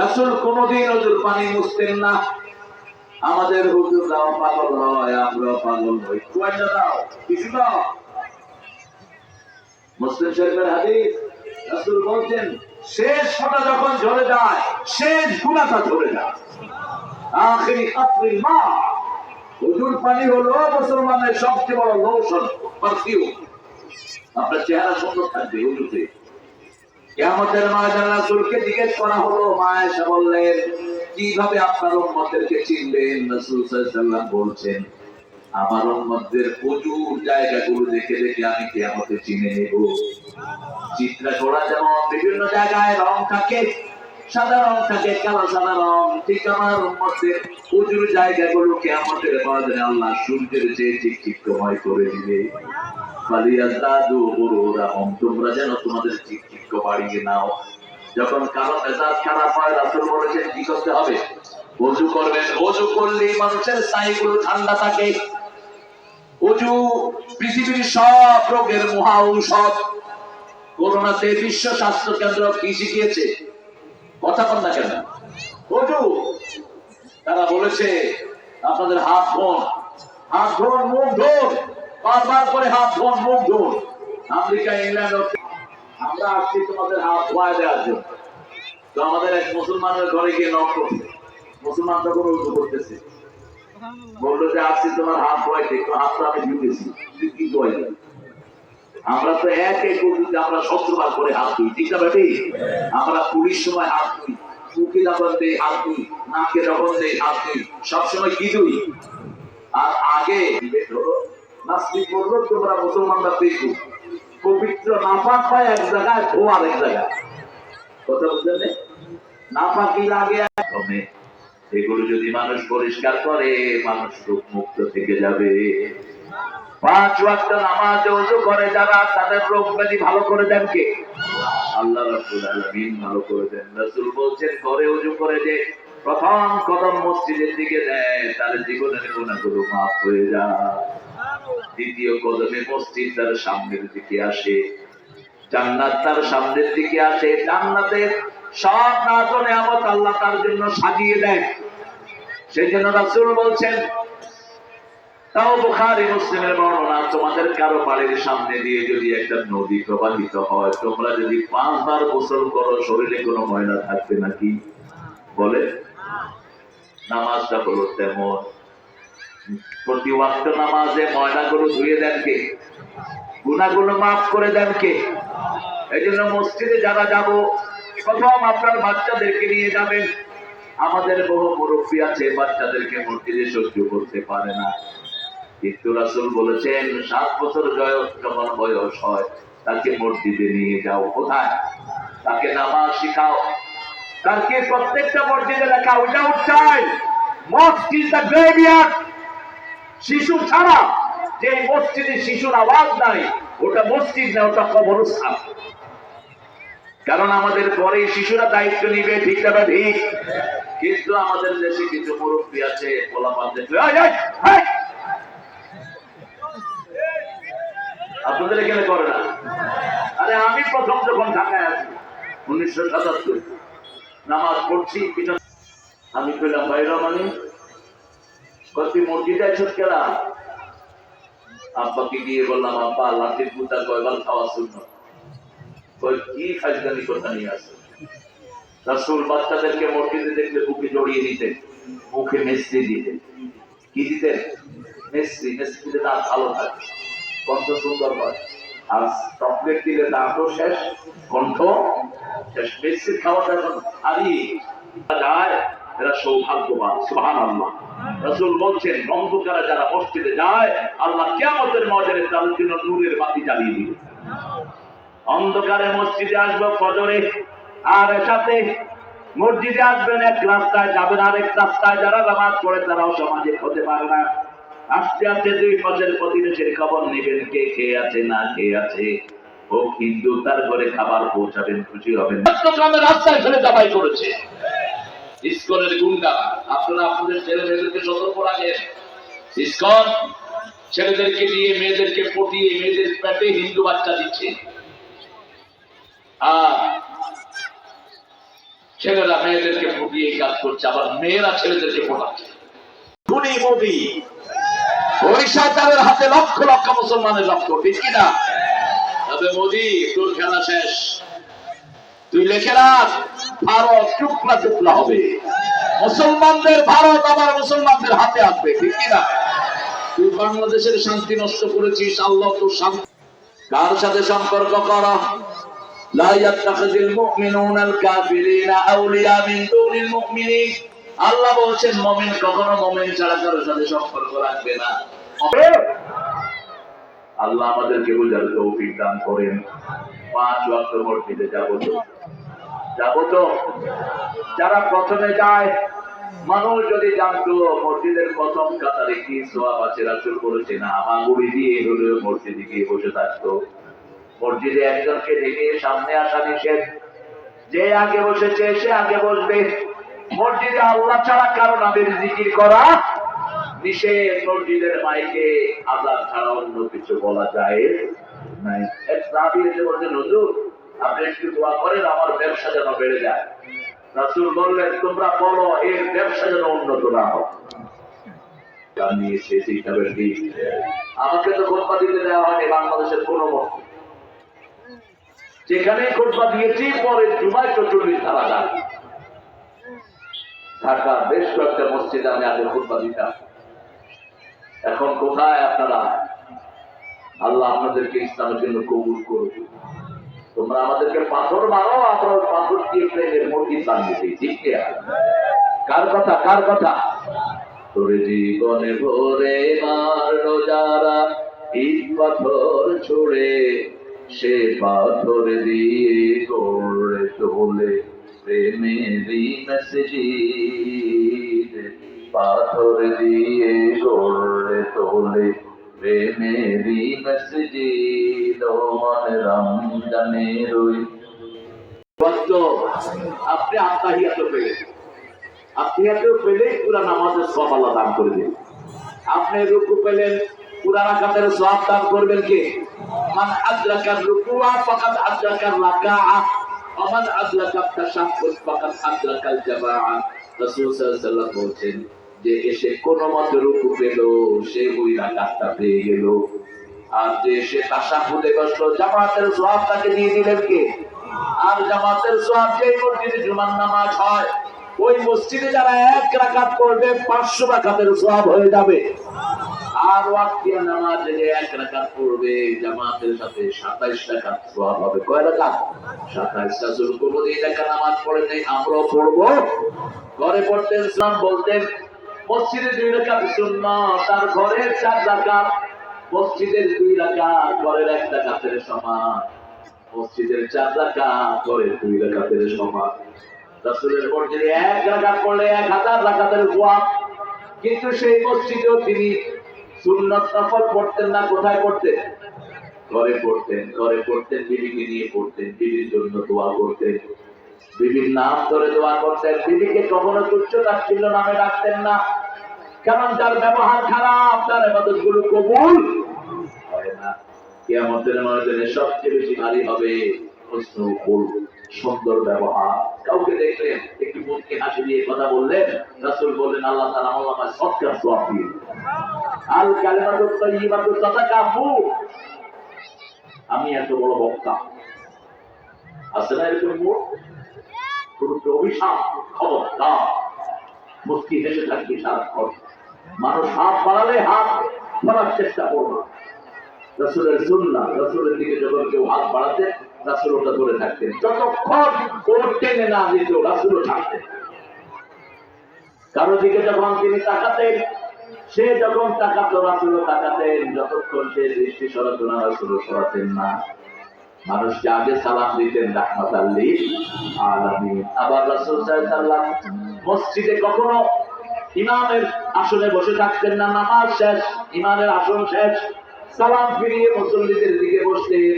রাসূল কোনদিন ওজুর পানি মুছতেন না। আমাদের হুজুররাও পাগল হয়, আমরা পাগল হই। কুয়াইটা দাও, কিছু দাও। মুসলিম শরীফের হাদিস, রাসূল বলছেন শেষ ফোঁটা যখন ঝরে যায়, শেষ গুনাহটা ঝরে যায়। আখিরি কাতরিল মা, ওজুর পানি হলো মুসলমানের সবচেয়ে বড় লোশন, পারফিউম। আপনার চেহারা সুন্দর থাকবে ওজুতে। কিয়ামতের ময়দানে রাসূলকে জিজ্ঞেস করা হলো, মা আয়েশা বললেন, কিভাবে আপনার উম্মতদেরকে চিনবেন? রাসূল সাল্লাল্লাহু আলাইহি ওয়াসাল্লাম বলছেন, আমার উম্মতদের ওজুর জায়গাগুলো দেখে দেখে আমি কিয়ামতে চিনে নেব। চিত্রা যেমন বিভিন্ন জায়গায় রং থাকে, সাদা রং থাকে, কালো সাদা রং, ঠিক আমার উম্মতের ওজুর জায়গাগুলো কিয়ামতের ময়দানে আল্লাহ সূর্যের চেয়ে চিকচিকময় করে দিবে। তোমরা যেন তোমাদের চিকচিক বাড়িয়ে নাও। যখন কারো মেজাজ খারাপ হয়, রাসূল বলেছেন কি করতে হবে? ওযু করবেন। ওযু করলেই মানুষের স্নায়ুগুলো ঠান্ডা থাকে। ওযু পৃথিবীর সব রোগের মহা ঔষধ। করোনাতে বিশ্ব স্বাস্থ্য কেন্দ্র কি শিখিয়েছে? কথা বল না কেন? ওযু। তারা বলেছে আপনাদের হাত ধোন, হাত ধোন, মুখ ধোন, বারবার করে হাত ধোন, মুখ ধোন। আমেরিকা, ইংল্যান্ড, আমরা আসছি তোমাদের হাত ধোয়া দেওয়ার জন্য। তো আমাদের এক মুসলমানের ঘরে গিয়ে নক করছে। মুসলমান তখন উজু করতেছে, বললো যে আসছি তোমার হাত ধোয়াইতে, একটু হাতটা আমি ধুয়েছি, তুই কি ধোয়াই? আমরা তো এক এক উজুতে আমরা 70 বার করে হাত ধুই, ঠিক না বেটি? আমরা পুলিশ সময় হাত ধুই, মুখে যখন দেই হাত ধুই, নাকে যখন দেই হাত ধুই, সবসময় কি ধুই? আর আগে ধরো নাস্তিক বললো তোমরা মুসলমানরা দেখো পবিত্র নাপাক হয় এক জায়গায়, ধোয়ার এক জায়গায়। কথা বুঝলেন? নাপাকি লাগে একদমে। এগুলো যদি মানুষ পরিষ্কার করে, মানুষ রোগ মুক্ত থেকে যাবে। 5 ওয়াক্ত নামাজ ওযু করে যারা, তাদের রোগ ব্যাধি ভালো করে দেন কে? আল্লাহ রাব্বুল আলামিন ভালো করে দেন। রাসূল বলছেন ঘরে ওযু করে যে প্রথম কদম মসজিদের দিকে দেয়, তার জীবনের গুনাহগুলো মাফ হয়ে যায়। দ্বিতীয় কদমে মসজিদ তার সামনের দিকে আসে, জান্নাত তার সামনের দিকে আসে। জান্নাতের সব নাজ ও নিয়ামত আল্লাহ তার জন্য সাজিয়ে দেয়। সেই জন্য রাসূল বলছেন, তাও বুখারী মুসলিমের বর্ণনা, তোমাদের কারো বাড়ির সামনে দিয়ে যদি একটা নদী প্রবাহিত হয়, তোমরা যদি 5 বার গোসল করো, শরীরে কোনো ময়লা থাকবে নাকি? বলে নামাজটা হলো তেমন। প্রতি ওয়াক্ত নামাজে ময়লাগুলো ধুয়ে দেন কে? গুনাহগুলো মাফ করে দেন কে? এই জন্য মসজিদে যারা যাব, প্রথম আপনার বাচ্চাদেরকে নিয়ে যাবেন। আমাদের বহু মুরব্বী আছে, বাচ্চাদেরকে মসজিদে সহ্য করতে পারে না, কিন্তু রাসূল বলেছেন 7 বছর যখন বয়স হয়, তাকে মসজিদে নিয়ে যাও। কোথায়? তাকে নামাজ শিখাও। তাকে প্রত্যেকটা মসজিদে লেখা, উইদাউট চাইল্ড মস্ক ইজ দ্য গ্রেভইয়ার্ড। শিশু ছাড়া যে মসজিদে শিশুর আওয়াজ নাই, ওটা মসজিদ না, ওটা কবরস্থান। কারণ আমাদের পরে শিশুরা দায়িত্ব নিবে, ঠিক না ঠিক? কিন্তু আমাদের দেশে কিছু মুরব্বী আছে, পোলাপান দেখলে আপনাদের এখানে করে না। আরে আমি প্রথম যখন ঢাকায় আছি 1977, নামাজ পড়ছি, আমি পেলাম বাইরা, মানে তুই মসজিদে আছিস কেনা? আব্বাকে গিয়ে বললাম, আব্বা লাঠির পুতা কয়বার খাওয়া সুন্নাত। কি ফাজলামি কথা নিয়ে আসে। রাসূল বাচ্চাদেরকে মসজিদে দেখলে বুকে জড়িয়ে দিতেন, মুখে মিষ্টি দিতেন। কি দিতেন? মিষ্টি। মিষ্টি দিলে দাঁত ভালো থাকে, কণ্ঠ সুন্দর হয়। আর চকলেট দিলে দাঁতও শেষ, কণ্ঠ শেষ। মিষ্টি খাওয়াটা এখন হারিয়ে যায়, এরা সৌভাগ্যবান। সুবহানাল্লাহ। রাসূল বলছেন অন্ধকারে যারা মসজিদে যায়, আল্লাহ কিয়ামতের ময়দানে তাদের জন্য নূরের বাতি জ্বালিয়ে দিবে। অন্ধকারে মসজিদে আসবো ফজরে, আর সাথে মসজিদে আসবেন এক রাস্তায়, যাবেন আরেক রাস্তায়। যারা নামাজ পড়ে তারাও সমাজে হতে পারে না। আস্তে আস্তে 2 পাশের প্রতিবেশীর খবর নেবেন, কে খেয়ে আছে না খেয়ে আছে। ও কিন্তু তার ঘরে খাবার পৌঁছাবেন, খুশি হবেন। চট্টগ্রামের রাস্তায় ফেলে জবাই করেছে ইসকনের গুন্ডা। আপনারা আপনাদের ছেলে মেয়েদেরকে সতর্ক রাখেন। ইসকন ছেলেদেরকে দিয়ে মেয়েদেরকে পটিয়ে মেয়েদের পেটে হিন্দু বাচ্চা দিচ্ছে। আর ছেলেরা মেয়েদেরকে ফুটিয়ে কাজ করছে, আবার মেয়েরা ছেলেদেরকে ফোটাচ্ছে। খুনি মোদি, ওই শয়তানের হাতে লক্ষ লক্ষ মুসলমানের রক্ত, ঠিক কিনা? তবে মোদি, তোর খেলা শেষ। তুই লিখে রাখ, ভারত টুকরা টুকরা হবে, মুসলমানদের ভারত আবার মুসলমানদের হাতে আসবে, ঠিক কিনা? তুই বাংলাদেশের শান্তি নষ্ট করেছিস, আল্লাহ তোর শান্তি। কার সাথে সম্পর্ক করা? লা ইয়াত্তাখিযুল মুমিনুনাল কাফিরিনা আউলিয়া মিন দুনিল মুমিনিন। আল্লাহ বলেছেন মুমিন কখনো মুমিন ছাড়া কারোর সাথে সম্পর্ক রাখবে না। আল্লাহ আমাদেরকে বুঝার তৌফিক দান করেন। 5 ওয়াক্ত মসজিদে যাব তো যারা প্রথমে যায়, মানুষ যদি জানতো মসজিদের প্রথম কাতারে কি সওয়াব আছে, রাসূল বলেছেন হামাগুড়ি দিয়ে হলেও মসজিদে গিয়ে বসে থাকতো। মসজিদে একজনকে ডেকে সামনে আসা নিষেধ, যে আগে বসেছে সে আগে বসবে। মসজিদে আল্লাহ ছাড়া কারো নামের জিকির করা নিষেধ। মসজিদের মাইকে আযান ছাড়া অন্য কিছু বলা যায় নাই। এক সাহাবী এসে বলছেন, হুজুর আপনি একটু দোয়া করেন আমার ব্যবসা যেন বেড়ে যায়। রাসূল বললেন, তোমরা বলো এর ব্যবসা যেন উন্নত না হয়। জানিয়েছে শিক্ষাবের দিক। আমাকে তো খুতবা দিতে দেওয়া হয়নি বাংলাদেশের কোনো মসজিদ, যেখানে খুতবা দিয়েছি পরে জুমায় 44 ধারা যায়। ঢাকার বেশ কয়েকটা মসজিদে আমি আগে খুতবা দিতাম। এখন কোথায় আপনারা? আল্লাহ আপনাদেরকে ইসলামের জন্য কবুল করুন। তোমরা আমাদেরকে পাথর মারো, আমরা পাথর দিয়ে প্লেনের মসজিদ বানিয়ে দিই, ঠিক কিনা? কার কথা? কার কথা? তোর জীবনে ভরে মারলো যারা ইট পাথর ছুড়ে, সে পাথর দিয়ে গড়ে তোলে প্রেমেরই মসজিদ। পাথর দিয়ে গড়ে তোলে প্রেমেরই মসজিদ। মন রমজানের ওই বদ্ধ আপনি আত্মাহিয়াত পেলেন, আত্মাহিয়াত পেলে পুরা নামাজের সওয়াব আল্লাহ দান করে দেন। আপনি রুকু পেলেন, পুরা রাকাতের সওয়াব দান করবেন কে? মান আদরাকার রুকুআ ফাকাদ আদরাকার রাকাআ ওয়া মান আদরাকা তাশাহুদ ফাকাদ আদরাকাল জামাআ। রাসূল সাল্লাল্লাহু আলাইহি ওয়াসাল্লাম বলেছেন যে এসে কোন মতে রুকু পেল সে ওই রাকাতটা পেয়ে গেল, আর যে সে তাশাহুদে বসলো জামাতের সওয়াব তাকে দিয়ে দিলেন কে? আর জামাতের সওয়াব যেই মসজিদে জুমার নামাজ হয় ওই মসজিদে যারা 1 রাকাত পড়বে 500 রাকাতের সওয়াব হয়ে যাবে। আর ওয়াক্তিয়া নামাজে যে 1 রাকাত পড়বে জামাতের সাথে 27 রাকাত সওয়াব হবে। কয় রাকাত? 27। রাসূল কোনদিন একা নামাজ পড়েন নাই, আমরাও পড়বো। ঘরে পড়তেন, ইসলাম বলতেন মসজিদে 2 রাকাত সুন্নাত, আর ঘরে 4 রাকাত। মসজিদের 2 রাকাত ঘরের 1 রাকাতের সমান, মসজিদের 4 রাকাত ঘরের 2 রাকাতের সমান। রাসূলের মসজিদে 1 রাকাত পড়লে 1000 রাকাতের সওয়াব। কিন্তু সেই মসজিদেও তিনি সুন্নাত নফল পড়তেন না। কোথায় পড়তেন? ঘরে পড়তেন। ঘরে পড়তেন, বিবিকে নিয়ে পড়তেন, বিবির জন্য দোয়া করতেন, বিবির নাম ধরে দোয়া করতেন। বিবিকে কখনো তুচ্ছ তাচ্ছিল্য নামে ডাকতেন না, কারণ তার ব্যবহার খারাপ, তার ইবাদতগুলো কবুল হয় না। কিয়ামতের ময়দানে সবচেয়ে বেশি ভারী হবে হুসনুল সুন্দর ব্যবহার। কাউকে দেখলেন একটু মুখে হাসি দিয়ে কথা বললেন, রাসূল বললেন আল্লাহ তাআলা আমাকে সদকার সওয়াব দিবেন। আল কালিমাতুত তাইয়্যিবাতুত সাদাকাহু। আমি এত বড় বক্তা, আছে না এরকম মুখ? পুরো অভিশাপ, খবরদার। মুস্কি হেসে থাকবি সারাক্ষণ। মানুষ হাত বাড়ালে হাত ধরার চেষ্টা করবে। রাসূলের সুন্নাহ, রাসূলের দিকে যখন কেউ হাত বাড়াতে রাসূল ওটা ধরে থাকতেন, যতক্ষণ ওর টেনে না দিত রাসূলও থাকতেন। কারো দিকে যখন তিনি তাকাতেন, সে যখন তাকাতো রাসূলও তাকাতেন, যতক্ষণ সে দৃষ্টি সরাতো না রাসূলও সরাতেন না। মানুষকে আগে সালাম দিতেন রাহমাতাল লিল আলামিন। আবার রাসূল সাল্লাল্লাহু আলাইহি ওয়াসাল্লাম মসজিদে কখনো ইমামের আসনে বসে থাকতেন না। নামাজ শেষ, ইমামের আসন শেষ, সালাম ফিরিয়ে মুসল্লিদের দিকে বসতেন।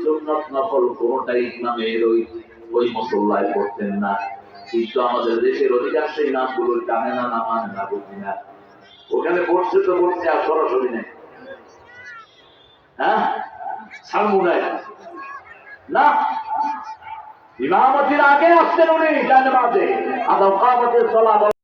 সুন্নাত নফল কোনটাই ইমামের ওই মুসল্লায় পড়তেন না। কিন্তু আমাদের দেশের অধিকাংশ ইমামগুলো জানে না, না মানে না, বুঝি না। ওখানে পড়ছে তো পড়ছে, আর সরাসরি নেই। হ্যাঁ, সালমুনায় না, ইমামতির আগে আসছেন উনি জানাতে আদম কামতের সলা